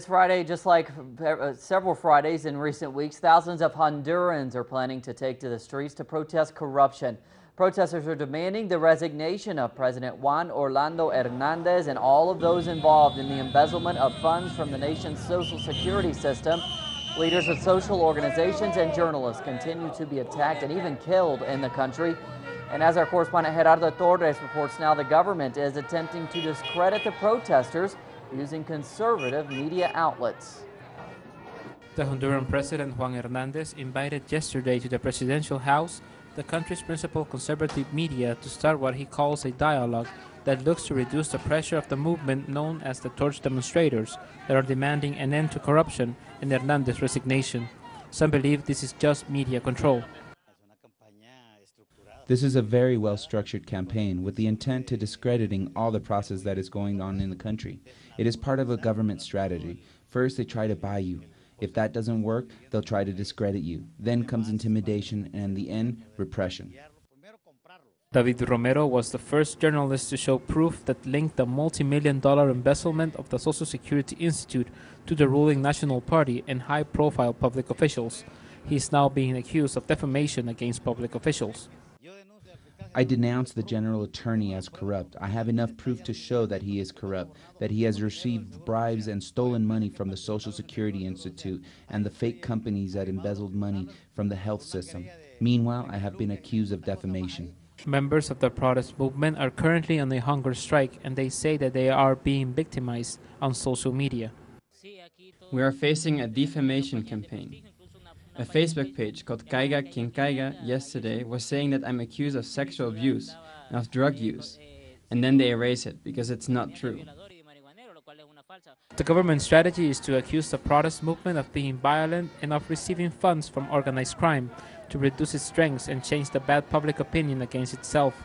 This Friday, just like several Fridays in recent weeks, thousands of Hondurans are planning to take to the streets to protest corruption. Protesters are demanding the resignation of President Juan Orlando Hernandez and all of those involved in the embezzlement of funds from the nation's social security system. Leaders of social organizations and journalists continue to be attacked and even killed in the country. And as our correspondent Gerardo Torres reports now, the government is attempting to discredit the protesters using conservative media outlets. The Honduran President Juan Hernandez invited yesterday to the presidential house the country's principal conservative media to start what he calls a dialogue that looks to reduce the pressure of the movement known as the Torch demonstrators that are demanding an end to corruption and Hernandez's resignation. Some believe this is just media control. This is a very well-structured campaign with the intent to discrediting all the process that is going on in the country. It is part of a government strategy. First, they try to buy you. If that doesn't work, they'll try to discredit you. Then comes intimidation, and in the end, repression. David Romero was the first journalist to show proof that linked the multi-million-dollar embezzlement of the Social Security Institute to the ruling National Party and high-profile public officials. He is now being accused of defamation against public officials. I denounce the general attorney as corrupt. I have enough proof to show that he is corrupt, that he has received bribes and stolen money from the Social Security Institute and the fake companies that embezzled money from the health system. Meanwhile, I have been accused of defamation. Members of the protest movement are currently on a hunger strike, and they say that they are being victimized on social media. We are facing a defamation campaign. A Facebook page called Caiga Quien Caiga yesterday was saying that I'm accused of sexual abuse and of drug use, and then they erase it because it's not true. The government strategy is to accuse the protest movement of being violent and of receiving funds from organized crime to reduce its strength and change the bad public opinion against itself.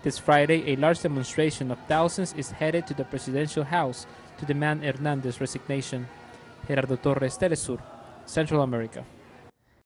This Friday, a large demonstration of thousands is headed to the presidential house to demand Hernandez's resignation. Gerardo Torres, Telesur, Central America.